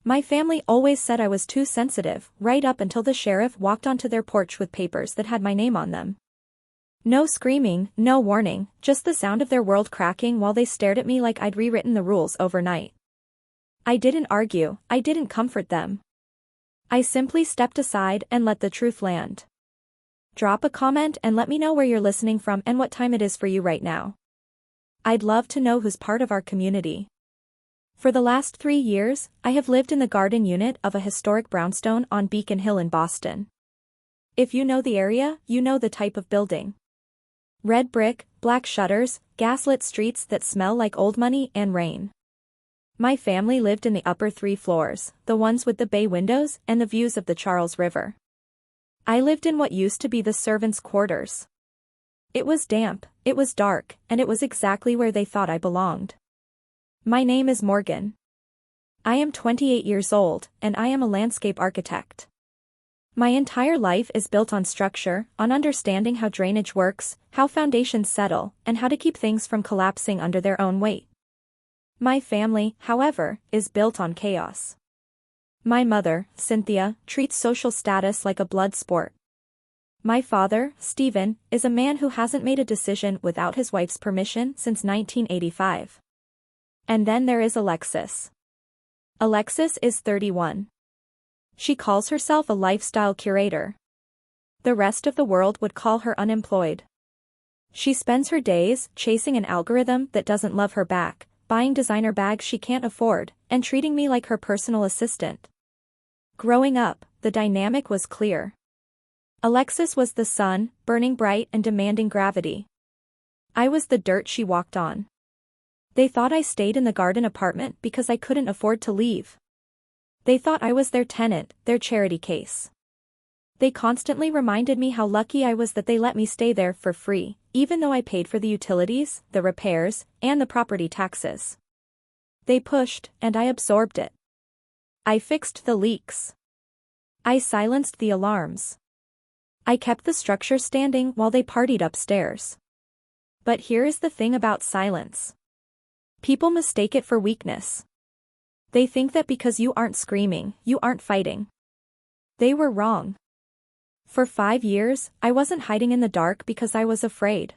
My family always said I was too sensitive, right up until the sheriff walked onto their porch with papers that had my name on them. No screaming, no warning, just the sound of their world cracking while they stared at me like I'd rewritten the rules overnight. I didn't argue, I didn't comfort them. I simply stepped aside and let the truth land. Drop a comment and let me know where you're listening from and what time it is for you right now. I'd love to know who's part of our community. For the last 3 years, I have lived in the garden unit of a historic brownstone on Beacon Hill in Boston. If you know the area, you know the type of building. Red brick, black shutters, gaslit streets that smell like old money and rain. My family lived in the upper 3 floors, the ones with the bay windows and the views of the Charles River. I lived in what used to be the servants' quarters. It was damp, it was dark, and it was exactly where they thought I belonged. My name is Morgan. I am 28 years old, and I am a landscape architect. My entire life is built on structure, on understanding how drainage works, how foundations settle, and how to keep things from collapsing under their own weight. My family, however, is built on chaos. My mother, Cynthia, treats social status like a blood sport. My father, Stephen, is a man who hasn't made a decision without his wife's permission since 1985. And then there is Alexis. Alexis is 31. She calls herself a lifestyle curator. The rest of the world would call her unemployed. She spends her days chasing an algorithm that doesn't love her back, buying designer bags she can't afford, and treating me like her personal assistant. Growing up, the dynamic was clear. Alexis was the sun, burning bright and demanding gravity. I was the dirt she walked on. They thought I stayed in the garden apartment because I couldn't afford to leave. They thought I was their tenant, their charity case. They constantly reminded me how lucky I was that they let me stay there for free, even though I paid for the utilities, the repairs, and the property taxes. They pushed, and I absorbed it. I fixed the leaks. I silenced the alarms. I kept the structure standing while they partied upstairs. But here is the thing about silence. People mistake it for weakness. They think that because you aren't screaming, you aren't fighting. They were wrong. For 5 years, I wasn't hiding in the dark because I was afraid.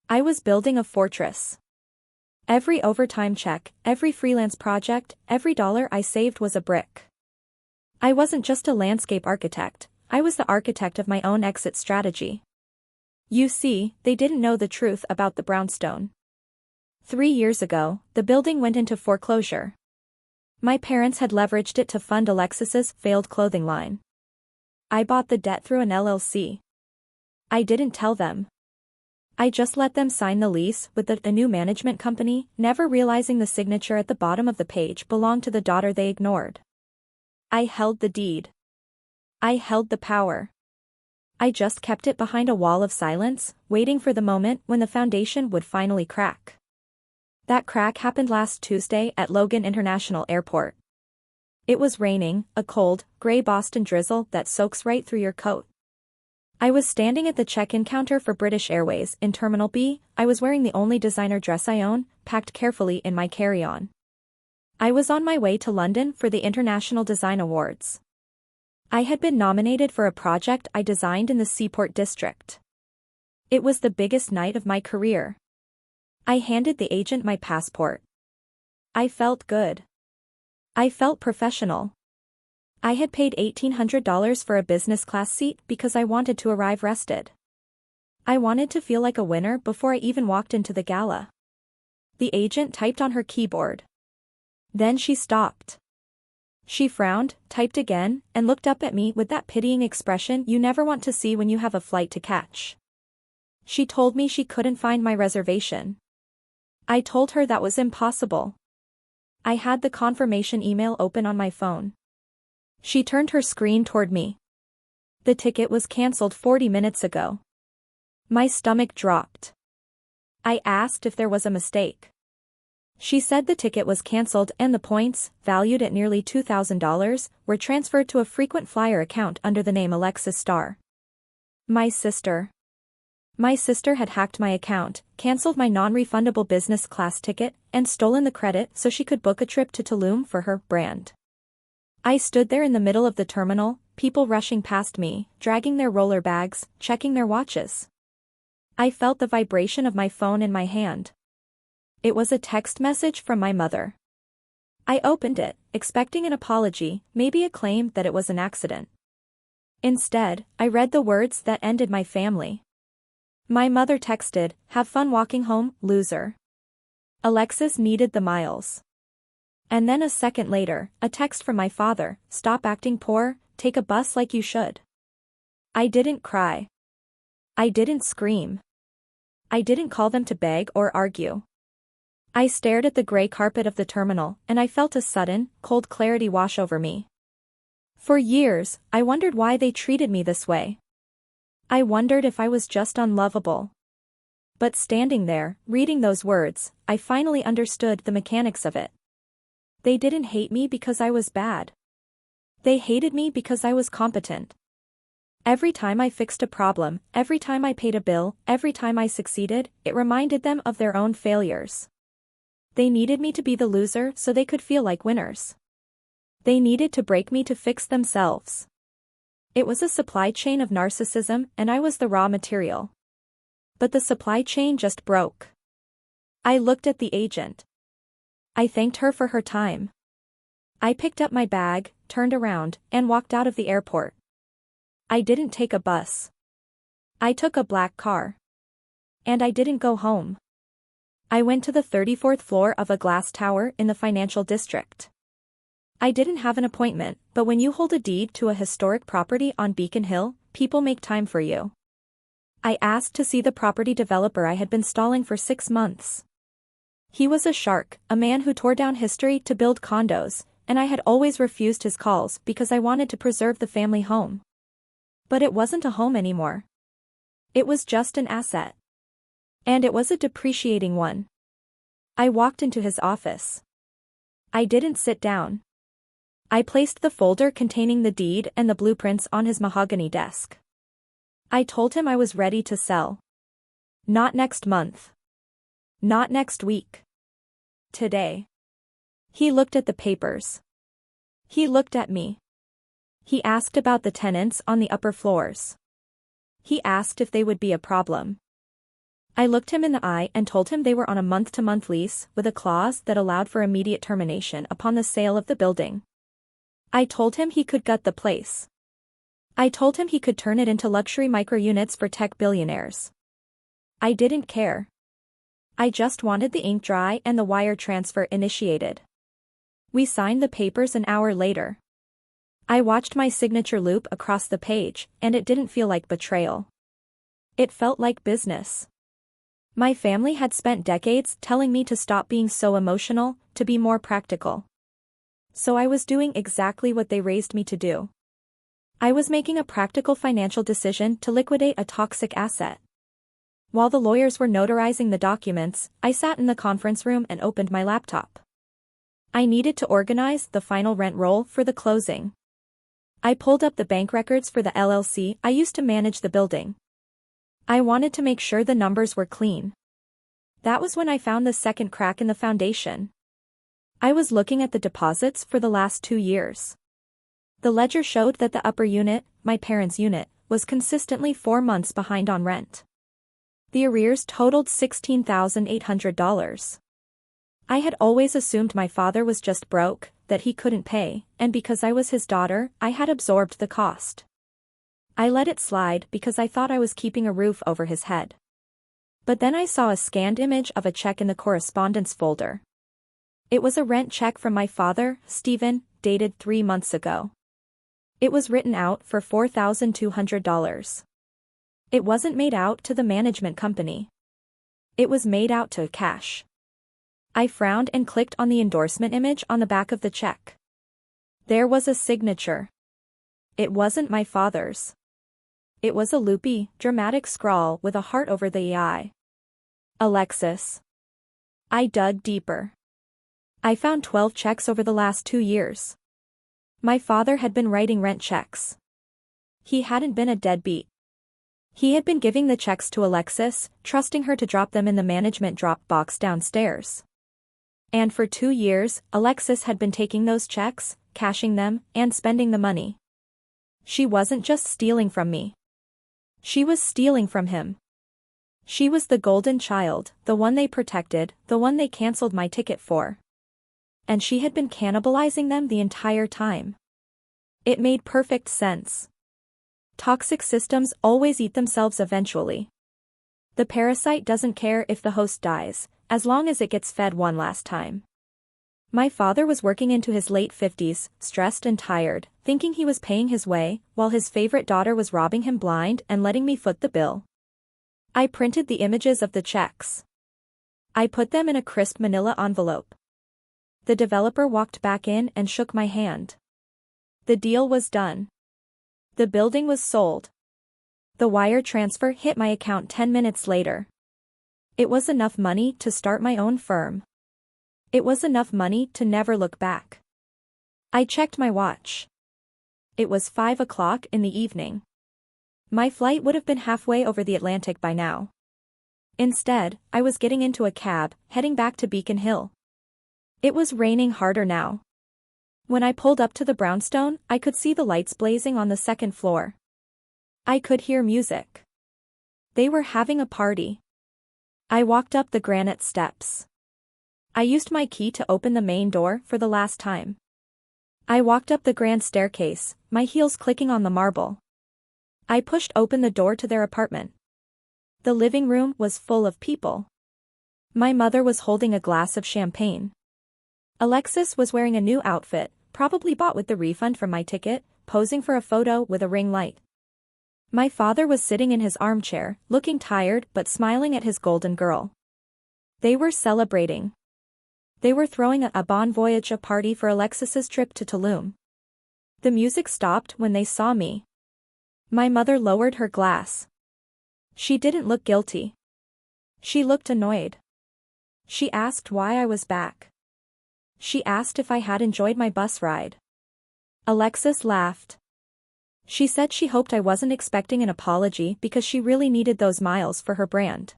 I was building a fortress. Every overtime check, every freelance project, every dollar I saved was a brick. I wasn't just a landscape architect, I was the architect of my own exit strategy. You see, they didn't know the truth about the brownstone. 3 years ago, the building went into foreclosure. My parents had leveraged it to fund Alexis's failed clothing line. I bought the debt through an LLC. I didn't tell them. I just let them sign the lease with a new management company, never realizing the signature at the bottom of the page belonged to the daughter they ignored. I held the deed. I held the power. I just kept it behind a wall of silence, waiting for the moment when the foundation would finally crack. That crack happened last Tuesday at Logan International Airport. It was raining, a cold, gray Boston drizzle that soaks right through your coat. I was standing at the check-in counter for British Airways in Terminal B. I was wearing the only designer dress I own, packed carefully in my carry-on. I was on my way to London for the International Design Awards. I had been nominated for a project I designed in the Seaport District. It was the biggest night of my career. I handed the agent my passport. I felt good. I felt professional. I had paid $1,800 for a business class seat because I wanted to arrive rested. I wanted to feel like a winner before I even walked into the gala. The agent typed on her keyboard. Then she stopped. She frowned, typed again, and looked up at me with that pitying expression you never want to see when you have a flight to catch. She told me she couldn't find my reservation. I told her that was impossible. I had the confirmation email open on my phone. She turned her screen toward me. The ticket was canceled 40 minutes ago. My stomach dropped. I asked if there was a mistake. She said the ticket was canceled and the points, valued at nearly $2,000, were transferred to a frequent flyer account under the name Alexis Star. My sister had hacked my account, canceled my non-refundable business class ticket, and stolen the credit so she could book a trip to Tulum for her brand. I stood there in the middle of the terminal, people rushing past me, dragging their roller bags, checking their watches. I felt the vibration of my phone in my hand. It was a text message from my mother. I opened it, expecting an apology, maybe a claim that it was an accident. Instead, I read the words that ended my family. My mother texted, "Have fun walking home, loser." Alexis needed the miles. And then a second later, a text from my father, "Stop acting poor, take a bus like you should." I didn't cry. I didn't scream. I didn't call them to beg or argue. I stared at the gray carpet of the terminal, and I felt a sudden, cold clarity wash over me. For years, I wondered why they treated me this way. I wondered if I was just unlovable. But standing there, reading those words, I finally understood the mechanics of it. They didn't hate me because I was bad. They hated me because I was competent. Every time I fixed a problem, every time I paid a bill, every time I succeeded, it reminded them of their own failures. They needed me to be the loser so they could feel like winners. They needed to break me to fix themselves. It was a supply chain of narcissism, and I was the raw material. But the supply chain just broke. I looked at the agent. I thanked her for her time. I picked up my bag, turned around, and walked out of the airport. I didn't take a bus. I took a black car. And I didn't go home. I went to the 34th floor of a glass tower in the financial district. I didn't have an appointment, but when you hold a deed to a historic property on Beacon Hill, people make time for you. I asked to see the property developer I had been stalling for 6 months. He was a shark, a man who tore down history to build condos, and I had always refused his calls because I wanted to preserve the family home. But it wasn't a home anymore. It was just an asset. And it was a depreciating one. I walked into his office. I didn't sit down. I placed the folder containing the deed and the blueprints on his mahogany desk. I told him I was ready to sell. Not next month. Not next week. Today. He looked at the papers. He looked at me. He asked about the tenants on the upper floors. He asked if they would be a problem. I looked him in the eye and told him they were on a month-to-month lease with a clause that allowed for immediate termination upon the sale of the building. I told him he could gut the place. I told him he could turn it into luxury micro-units for tech billionaires. I didn't care. I just wanted the ink dry and the wire transfer initiated. We signed the papers an hour later. I watched my signature loop across the page, and it didn't feel like betrayal. It felt like business. My family had spent decades telling me to stop being so emotional, to be more practical. So I was doing exactly what they raised me to do. I was making a practical financial decision to liquidate a toxic asset. While the lawyers were notarizing the documents, I sat in the conference room and opened my laptop. I needed to organize the final rent roll for the closing. I pulled up the bank records for the LLC I used to manage the building. I wanted to make sure the numbers were clean. That was when I found the second crack in the foundation. I was looking at the deposits for the last 2 years. The ledger showed that the upper unit, my parents' unit, was consistently 4 months behind on rent. The arrears totaled $16,800. I had always assumed my father was just broke, that he couldn't pay, and because I was his daughter, I had absorbed the cost. I let it slide because I thought I was keeping a roof over his head. But then I saw a scanned image of a check in the correspondence folder. It was a rent check from my father, Stephen, dated 3 months ago. It was written out for $4,200. It wasn't made out to the management company. It was made out to cash. I frowned and clicked on the endorsement image on the back of the check. There was a signature. It wasn't my father's. It was a loopy, dramatic scrawl with a heart over the I. Alexis. I dug deeper. I found 12 checks over the last 2 years. My father had been writing rent checks. He hadn't been a deadbeat. He had been giving the checks to Alexis, trusting her to drop them in the management drop box downstairs. And for 2 years, Alexis had been taking those checks, cashing them, and spending the money. She wasn't just stealing from me. She was stealing from him. She was the golden child, the one they protected, the one they canceled my ticket for. And she had been cannibalizing them the entire time. It made perfect sense. Toxic systems always eat themselves eventually. The parasite doesn't care if the host dies, as long as it gets fed one last time. My father was working into his late 50s, stressed and tired, thinking he was paying his way, while his favorite daughter was robbing him blind and letting me foot the bill. I printed the images of the checks. I put them in a crisp manila envelope. The developer walked back in and shook my hand. The deal was done. The building was sold. The wire transfer hit my account 10 minutes later. It was enough money to start my own firm. It was enough money to never look back. I checked my watch. It was 5 o'clock in the evening. My flight would have been halfway over the Atlantic by now. Instead, I was getting into a cab, heading back to Beacon Hill. It was raining harder now. When I pulled up to the brownstone, I could see the lights blazing on the second floor. I could hear music. They were having a party. I walked up the granite steps. I used my key to open the main door for the last time. I walked up the grand staircase, my heels clicking on the marble. I pushed open the door to their apartment. The living room was full of people. My mother was holding a glass of champagne. Alexis was wearing a new outfit, probably bought with the refund from my ticket, posing for a photo with a ring light. My father was sitting in his armchair, looking tired but smiling at his golden girl. They were celebrating. They were throwing a bon voyage party for Alexis's trip to Tulum. The music stopped when they saw me. My mother lowered her glass. She didn't look guilty. She looked annoyed. She asked why I was back. She asked if I had enjoyed my bus ride. Alexis laughed. She said she hoped I wasn't expecting an apology because she really needed those miles for her brand.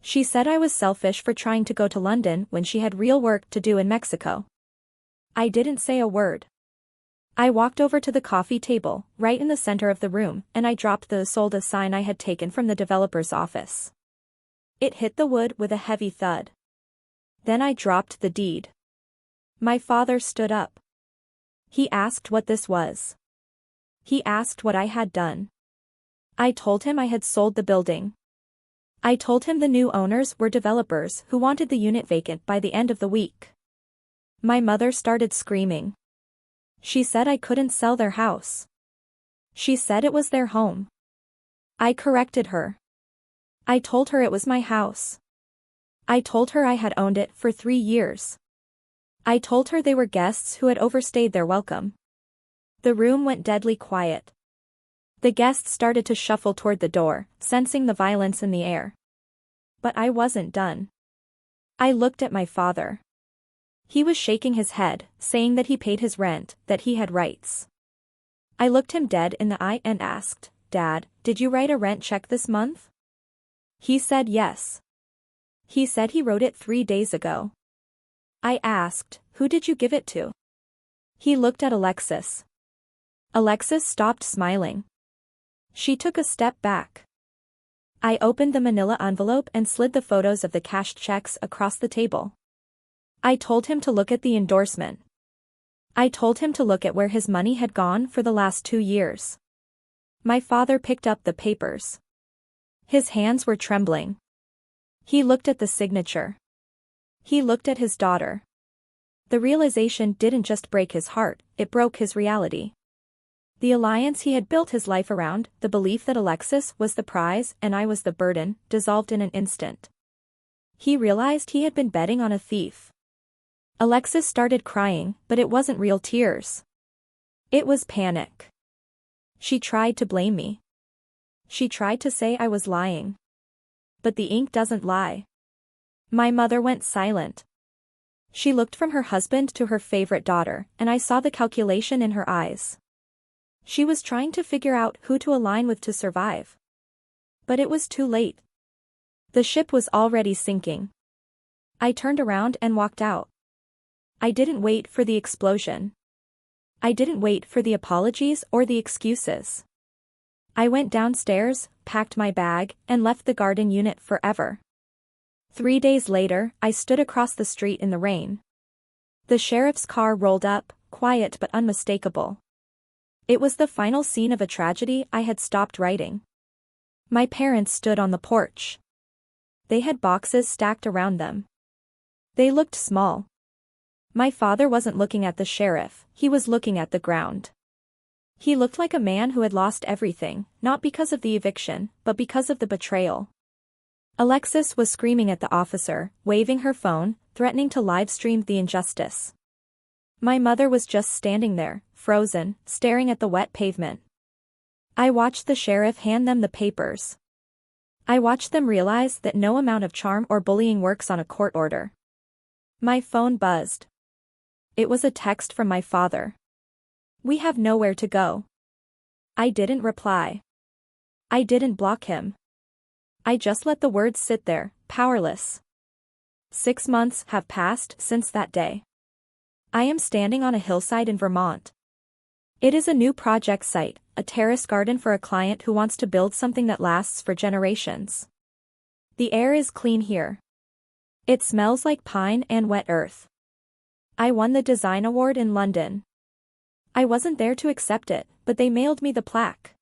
She said I was selfish for trying to go to London when she had real work to do in Mexico. I didn't say a word. I walked over to the coffee table, right in the center of the room, and I dropped the "Sold" sign I had taken from the developer's office. It hit the wood with a heavy thud. Then I dropped the deed. My father stood up. He asked what this was. He asked what I had done. I told him I had sold the building. I told him the new owners were developers who wanted the unit vacant by the end of the week. My mother started screaming. She said I couldn't sell their house. She said it was their home. I corrected her. I told her it was my house. I told her I had owned it for 3 years. I told her they were guests who had overstayed their welcome. The room went deadly quiet. The guests started to shuffle toward the door, sensing the violence in the air. But I wasn't done. I looked at my father. He was shaking his head, saying that he paid his rent, that he had rights. I looked him dead in the eye and asked, "Dad, did you write a rent check this month?" He said yes. He said he wrote it 3 days ago. I asked, "Who did you give it to?" He looked at Alexis. Alexis stopped smiling. She took a step back. I opened the manila envelope and slid the photos of the cashed checks across the table. I told him to look at the endorsement. I told him to look at where his money had gone for the last 2 years. My father picked up the papers. His hands were trembling. He looked at the signature. He looked at his daughter. The realization didn't just break his heart, it broke his reality. The alliance he had built his life around, the belief that Alexis was the prize and I was the burden, dissolved in an instant. He realized he had been betting on a thief. Alexis started crying, but it wasn't real tears. It was panic. She tried to blame me. She tried to say I was lying. But the ink doesn't lie. My mother went silent. She looked from her husband to her favorite daughter, and I saw the calculation in her eyes. She was trying to figure out who to align with to survive. But it was too late. The ship was already sinking. I turned around and walked out. I didn't wait for the explosion. I didn't wait for the apologies or the excuses. I went downstairs, packed my bag, and left the garden unit forever. 3 days later, I stood across the street in the rain. The sheriff's car rolled up, quiet but unmistakable. It was the final scene of a tragedy I had stopped writing. My parents stood on the porch. They had boxes stacked around them. They looked small. My father wasn't looking at the sheriff, he was looking at the ground. He looked like a man who had lost everything, not because of the eviction, but because of the betrayal. Alexis was screaming at the officer, waving her phone, threatening to live-stream the injustice. My mother was just standing there, frozen, staring at the wet pavement. I watched the sheriff hand them the papers. I watched them realize that no amount of charm or bullying works on a court order. My phone buzzed. It was a text from my father. "We have nowhere to go." I didn't reply. I didn't block him. I just let the words sit there, powerless. 6 months have passed since that day. I am standing on a hillside in Vermont. It is a new project site, a terrace garden for a client who wants to build something that lasts for generations. The air is clean here. It smells like pine and wet earth. I won the design award in London. I wasn't there to accept it, but they mailed me the plaque.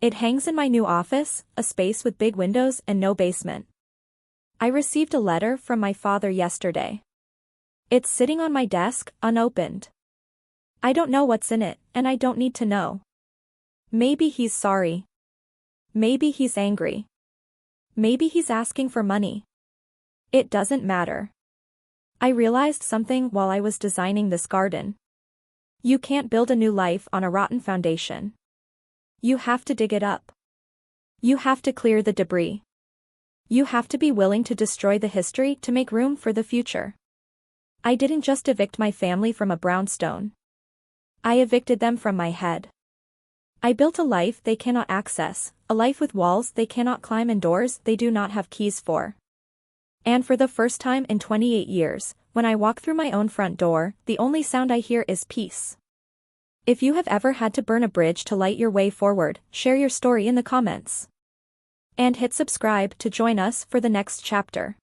It hangs in my new office, a space with big windows and no basement. I received a letter from my father yesterday. It's sitting on my desk, unopened. I don't know what's in it, and I don't need to know. Maybe he's sorry. Maybe he's angry. Maybe he's asking for money. It doesn't matter. I realized something while I was designing this garden. You can't build a new life on a rotten foundation. You have to dig it up. You have to clear the debris. You have to be willing to destroy the history to make room for the future. I didn't just evict my family from a brownstone. I evicted them from my head. I built a life they cannot access, a life with walls they cannot climb and doors they do not have keys for. And for the first time in 28 years, when I walk through my own front door, the only sound I hear is peace. If you have ever had to burn a bridge to light your way forward, share your story in the comments. And hit subscribe to join us for the next chapter.